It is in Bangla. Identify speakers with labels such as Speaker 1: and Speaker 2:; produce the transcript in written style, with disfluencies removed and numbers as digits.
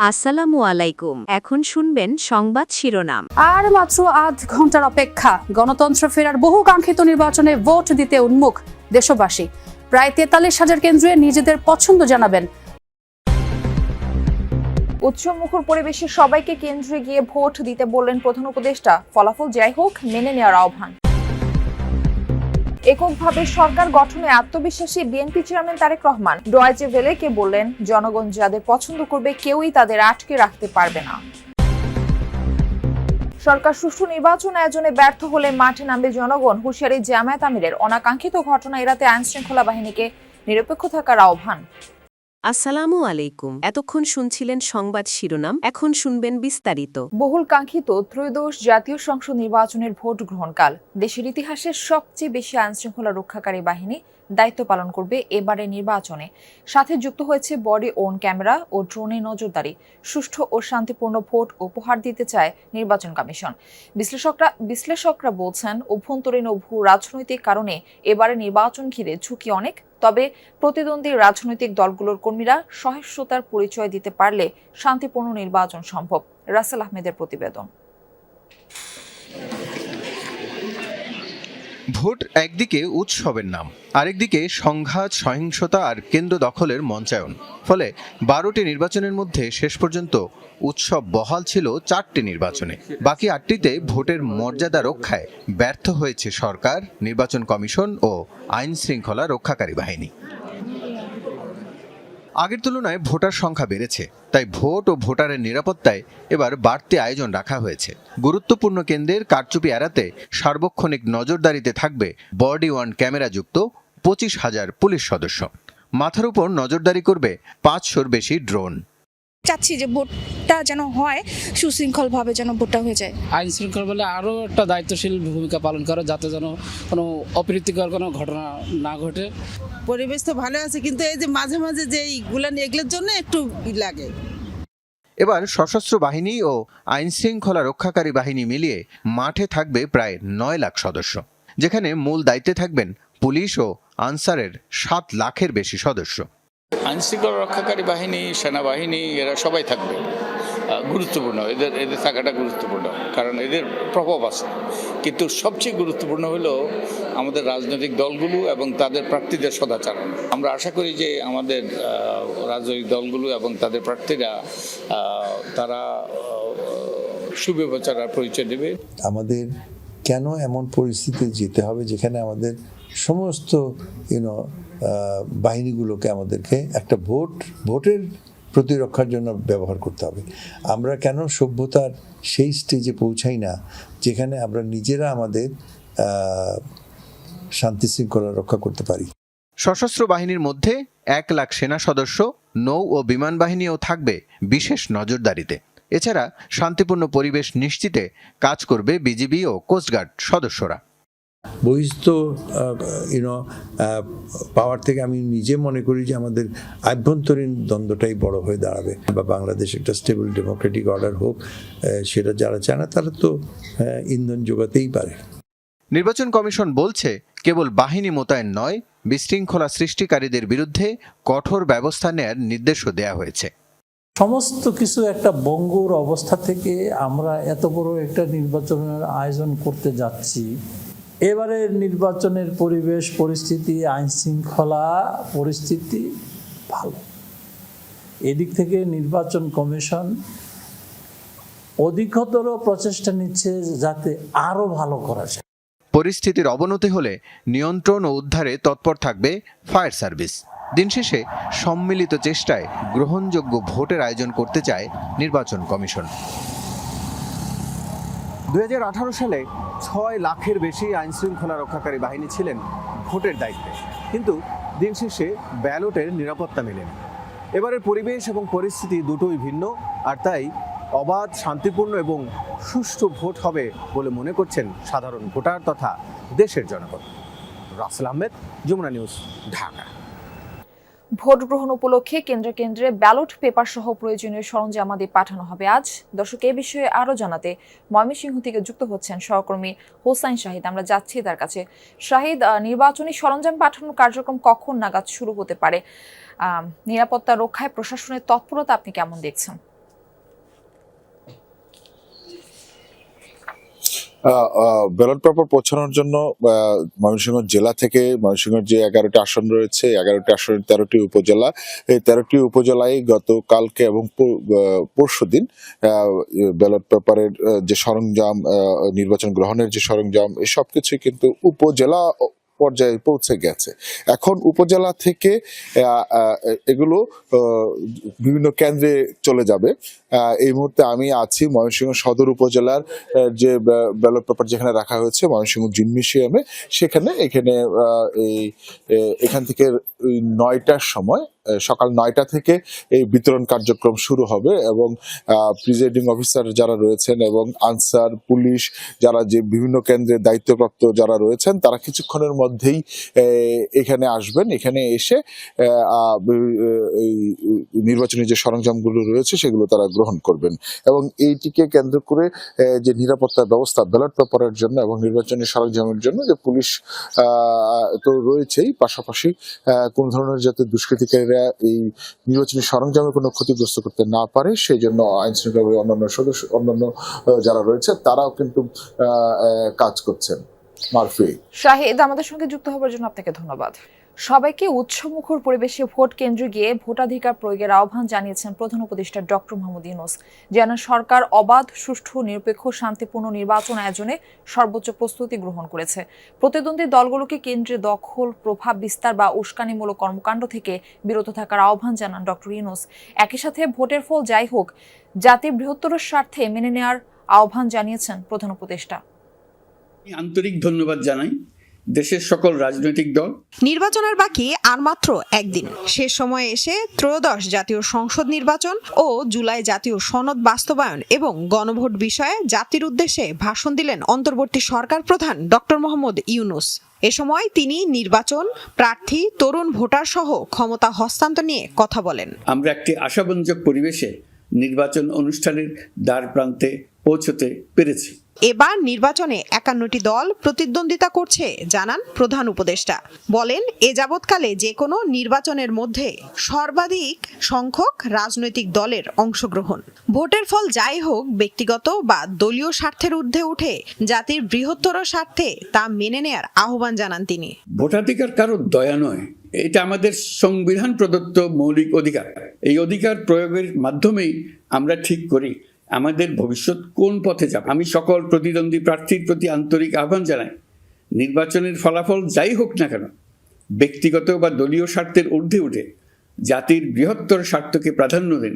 Speaker 1: আসসালামু আলাইকুম। এখন শুনবেন সংবাদ শিরোনাম।
Speaker 2: আর মাত্র আধ ঘন্টার অপেক্ষা, গণতন্ত্র ফেরার বহু কাঙ্ক্ষিত নির্বাচনে ভোট দিতে উন্মুখ দেশবাসী। প্রায় 43,000 কেন্দ্রে নিজেদের পছন্দ জানাবেন।
Speaker 3: উৎসবমুখর পরিবেশে সবাইকে কেন্দ্রে গিয়ে ভোট দিতে বললেন প্রধান উপদেষ্টা। ফলাফল যাই হোক, মেনে নেওয়ার আহ্বান। এককভাবে সরকার গঠনে আত্মবিশ্বাসী BNP chairman Tarique Rahman Deutsche ভেলেকে বললেন, জনগণ যাদের পছন্দ করবে কেউই তাদের আটকে রাখতে পারবে না। সরকার সুষ্ঠু নির্বাচন আয়োজনে ব্যর্থ হলে মাঠে নামবে জনগণ। হুঁশিয়ারি জামায়াত আমিরের। অনাকাঙ্ক্ষিত ঘটনা এড়াতে আইনশৃঙ্খলা বাহিনীকে নিরপেক্ষ থাকার আহ্বান।
Speaker 1: আসসালামু আলাইকুম। এতক্ষণ শুনছিলেন সংবাদ শিরোনাম, এখন শুনবেন বিস্তারিত।
Speaker 3: বহুল কাঙ্ক্ষিত ত্রয়োদশ জাতীয় সংসদ নির্বাচনের ভোট গ্রহণকাল। দেশের ইতিহাসে সবচেয়ে বেশি আইনশৃঙ্খলা রক্ষাকারী বাহিনী দায়িত্ব পালন করবে এবারের নির্বাচনে। সাথে যুক্ত হয়েছে বডি ওন ক্যামেরা ও ড্রোনে নজরদারি। সুষ্ঠু ও শান্তিপূর্ণ ভোট উপহার দিতে চায় নির্বাচন কমিশন। বিশ্লেষকরা বলছেন, অভ্যন্তরীণ ও ভূ রাজনৈতিক কারণে এবারে নির্বাচন ঘিরে ঝুঁকি অনেক। তবে প্রতিদ্বন্দ্বী রাজনৈতিক দলগুলোর কর্মীরা সহিষ্ণুতার পরিচয় দিতে পারলে শান্তিপূর্ণ নির্বাচন সম্ভব। রাসেল আহমেদের প্রতিবেদন।
Speaker 4: ভোট একদিকে উৎসবের নাম, আরেকদিকে সংঘাত, সহিংসতা আর কেন্দ্র দখলের মঞ্চায়ন। ফলে 12টি নির্বাচনের মধ্যে শেষ পর্যন্ত উৎসব বহাল ছিল 4টি নির্বাচনে। বাকি 8টিতে ভোটের মর্যাদা রক্ষায় ব্যর্থ হয়েছে সরকার, নির্বাচন কমিশন ও আইন শৃঙ্খলা রক্ষাকারী বাহিনী। আগের তুলনায় ভোটার সংখ্যা বেড়েছে, তাই ভোট ও ভোটারের নিরাপত্তায় এবার বাড়তি আয়োজন রাখা হয়েছে। গুরুত্বপূর্ণ কেন্দ্রের কারচুপি এড়াতে সার্বক্ষণিক নজরদারিতে থাকবে বডি ওয়ান ক্যামেরাযুক্ত 25,000 পুলিশ সদস্য। মাথার উপর নজরদারি করবে 500-র বেশি ড্রোন।
Speaker 5: চাচ্ছি যে ভোটটা যেন হয় সুশৃঙ্খলভাবে, যেন ভোটটা হয়ে যায়।
Speaker 6: আইন শৃঙ্খলা বলে আরও একটা দায়িত্বশীল ভূমিকা পালন করে, যাতে যেন কোনো অপ্রীতিকর কোনো ঘটনা না ঘটে।
Speaker 7: পরিবেশ তো ভালো আছে, কিন্তু এই যে মাঝে মাঝে যে এইগুলো এগুলোর জন্য একটু লাগে।
Speaker 4: এবার সশস্ত্র বাহিনী ও আইন শৃঙ্খলা রক্ষাকারী বাহিনী মিলিয়ে মাঠে থাকবে প্রায় 9 লাখ সদস্য, যেখানে মূল দায়িত্বে থাকবেন পুলিশ ও আনসারের 7 লাখের বেশি সদস্য।
Speaker 8: আইনশৃঙ্খলা রক্ষাকারী বাহিনী, সেনাবাহিনী, এরা সবাই থাকবে। গুরুত্বপূর্ণ, এদের থাকাটা গুরুত্বপূর্ণ, কারণ এদের প্রভাব আছে। কিন্তু সবচেয়ে গুরুত্বপূর্ণ হলো আমাদের রাজনৈতিক দলগুলো এবং তাদের প্রার্থীদের সদাচরণ। আমরা আশা করি যে আমাদের রাজনৈতিক দলগুলো এবং তাদের প্রার্থীরা তারা সুব্যবস্থার পরিচয় দেবে।
Speaker 9: আমাদের কেন এমন পরিস্থিতিতে যেতে হবে যেখানে আমাদের সমস্ত বাহিনীগুলোকে আমাদেরকে একটা ভোটের প্রতিরক্ষার জন্য ব্যবহার করতে হবে? আমরা কেন সভ্যতার সেই স্টেজে পৌঁছাই না যেখানে আমরা নিজেরা আমাদের শান্তি শৃঙ্খলা রক্ষা করতে পারি?
Speaker 4: সশস্ত্র বাহিনীর মধ্যে 1 লাখ সেনা সদস্য, নৌ ও বিমান বাহিনীও থাকবে বিশেষ নজরদারিতে। এছাড়া শান্তিপূর্ণ পরিবেশ নিশ্চিতে কাজ করবে বিজিবি ও কোস্টগার্ড সদস্যরা।
Speaker 9: বহিস্থ পাওয়ার থেকে আমি নিজে মনে করি যে আমাদের আভ্যন্তরীণ দ্বন্দ্বটাই বড় হয়ে দাঁড়াবে। বা বাংলাদেশ একটা স্টেবল ডেমোক্রেটিক অর্ডার হোক, সেটা যারা চায় না তারা তো ইন্ধন যোগাতেই পারে।
Speaker 4: নির্বাচন কমিশন বলছে, কেবল বাহিনী মোতায়েন নয়, বিশৃঙ্খলা সৃষ্টিকারীদের বিরুদ্ধে কঠোর ব্যবস্থা নেয়ার নির্দেশও দেয়া হয়েছে।
Speaker 10: সমস্ত কিছু একটা বঙ্গুর অবস্থা থেকে আমরা এত বড় একটা নির্বাচনের আয়োজন করতে যাচ্ছি। এবারের নির্বাচনের পরিবেশ পরিস্থিতি, আইন শৃঙ্খলা পরিস্থিতি ভালো। এদিক থেকে নির্বাচন কমিশন অধিকতর প্রচেষ্টা নিচ্ছে যাতে আরো ভালো করা যায়।
Speaker 4: পরিস্থিতির অবনতি হলে নিয়ন্ত্রণ ও উদ্ধারে তৎপর থাকবে ফায়ার সার্ভিস। দিন শেষে সম্মিলিত চেষ্টায় গ্রহণযোগ্য ভোটের আয়োজন করতে চায় নির্বাচন কমিশন। 2018 সালে 6 লাখের বেশি আইনশৃঙ্খলা রক্ষাকারী বাহিনী ছিলেন ভোটের দায়িত্বে, কিন্তু দিন শেষে ব্যালটের নিরাপত্তা মেলেন। এবারের পরিবেশ এবং পরিস্থিতি দুটোই ভিন্ন, আর তাই অবাধ, শান্তিপূর্ণ এবং সুষ্ঠু ভোট হবে বলে মনে করছেন সাধারণ ভোটার তথা দেশের জনগণ। রাসেল আহমেদ, যমুনা নিউজ, ঢাকা।
Speaker 3: ভোট গ্রহণ উপলক্ষে কেন্দ্রে কেন্দ্রে ব্যালট পেপার সহ প্রয়োজনীয় সরঞ্জামাদি পাঠানো হবে আজ। দর্শক, এ বিষয়ে আরো জানাতে ময়মনসিংহ থেকে যুক্ত হচ্ছেন সহকর্মী হোসাইন শাহিদ। আমরা যাচ্ছি তার কাছে। শাহিদ, নির্বাচনী সরঞ্জাম পাঠানোর কার্যক্রম কখন নাগাদ শুরু হতে পারে? নিরাপত্তা রক্ষায় প্রশাসনের তৎপরতা আপনি কেমন দেখছেন?
Speaker 11: ব্যালট পেপার পৌঁছানোর জন্য ময়মনসিংহ জেলা থেকে ময়মনসিংহের যে 11টি আসন রয়েছে, 11টি আসনের 13টি উপজেলা, এই 13টি উপজেলায় গতকালকে এবং পরশুদিন ব্যালট পেপারের যে সরঞ্জাম, নির্বাচন গ্রহণের যে সরঞ্জাম, এই সব কিছুই কিন্তু উপজেলা পর্যায়ে পৌঁছে গেছে। এখন উপজেলা থেকে এগুলো বিভিন্ন কেন্দ্রে চলে যাবে। এই মুহূর্তে আমি আছি ময়মনসিংহ সদর উপজেলার যে ব্যালট পেপার যেখানে রাখা হয়েছে ময়মনসিংহ জিমনেসিয়ামে, এখান থেকে 9টার সময়, সকাল 9টা থেকে এই বিতরণ কার্যক্রম শুরু হবে এবং প্রিজাইডিং অফিসার যারা রয়েছেন এবং আনসার, পুলিশ যারা যে বিভিন্ন কেন্দ্রে দায়িত্বপ্রাপ্ত যারা রয়েছেন তারা কিছুক্ষণের মধ্যেই এখানে আসবেন। এখানে এসে নির্বাচনী যে সরঞ্জামগুলো রয়েছে সেগুলো তারা গ্রহণ করবেন এবং এইটিকে কেন্দ্র করে যে নিরাপত্তা ব্যবস্থা ব্যালট পেপারের জন্য এবং নির্বাচনী সরঞ্জামের জন্য যে পুলিশ তো রয়েছেই, পাশাপাশি কোন ধরনের যাতে দুষ্কৃতিকারীরা এই নির্বাচনী সরঞ্জামের কোনো ক্ষতিগ্রস্ত করতে না পারে সেই জন্য আইন শৃঙ্খলা অন্যান্য যারা রয়েছে তারাও কিন্তু কাজ করছেন। মারফি
Speaker 3: শাহিদ, আমাদের সঙ্গে যুক্ত হওয়ার জন্য আপনাকে ধন্যবাদ। সবাইকে উৎসমুখর পরিবেশে ভোট কেন্দ্রে গিয়ে ভোটাধিকার প্রয়োগের আহ্বান জানিয়েছেন প্রধান উপদেষ্টা ডক্টর মোহাম্মদ ইউনূস। যেন সরকার অবাধ, সুষ্ঠু, নিরপেক্ষ, শান্তিপূর্ণ নির্বাচন আয়োজনে সর্বোচ্চ প্রস্তুতি গ্রহণ করেছে। প্রতিদ্বন্দ্বী দলগুলোকে কেন্দ্রে দখল, প্রভাব বিস্তার বা উস্কানিমূলক কর্মকাণ্ড থেকে বিরত থাকার আহ্বান জানান ডক্টর ইউনূস। একই সাথে ভোটের ফল যাই হোক, জাতির বৃহত্তর স্বার্থে মেনে নেওয়ার আহ্বান জানিয়েছেন প্রধান উপদেষ্টা।
Speaker 12: আন্তরিক ধন্যবাদ জানাই দেশের সকল রাজনৈতিক দল।
Speaker 13: নির্বাচনের বাকি আর মাত্র একদিন, শেষ সময়ে এসে ত্রয়োদশ জাতীয় সংসদ নির্বাচন ও জুলাই জাতীয় সনদ বাস্তবায়ন এবং গণভোট বিষয়ে জাতির উদ্দেশ্যে ভাষণ দিলেন অন্তর্বর্তী সরকার প্রধান ডক্টর মোহাম্মদ ইউনূস। এ সময় তিনি নির্বাচন, প্রার্থী, তরুণ ভোটার সহ ক্ষমতা হস্তান্তর নিয়ে কথা বলেন।
Speaker 12: আমরা একটি আশাব্যঞ্জক পরিবেশে নির্বাচন অনুষ্ঠানের দ্বার প্রান্তে পৌঁছতে পেরেছি।
Speaker 13: এবার নির্বাচনে 51টি দল প্রতিদ্বন্দ্বিতা করছে জানান প্রধান উপদেষ্টা। বলেন, এ যাবৎকালে যে কোনো নির্বাচনের মধ্যে সর্বাধিক সংখ্যক রাজনৈতিক দলের অংশগ্রহণ। ভোটের ফল যাই হোক, ব্যক্তিগত বা দলীয় স্বার্থের ঊর্ধ্বে উঠে জাতির বৃহত্তর স্বার্থে তা মেনে নেয়ার আহ্বান জানান তিনি।
Speaker 12: ভোটাধিকার কারো দয়া নয়, এটা আমাদের সংবিধান প্রদত্ত মৌলিক অধিকার। এই অধিকার প্রয়োগের মাধ্যমেই আমরা ঠিক করি আমাদের ভবিষ্যৎ কোন পথে যাবে। আমি সকল প্রতিদ্বন্দ্বী প্রার্থীর প্রতি আন্তরিক আহ্বান জানাই, নির্বাচনের ফলাফল যাই হোক না কেন, ব্যক্তিগত বা দলীয় স্বার্থের ঊর্ধ্বে উঠে জাতির বৃহত্তর স্বার্থকে প্রাধান্য দিন।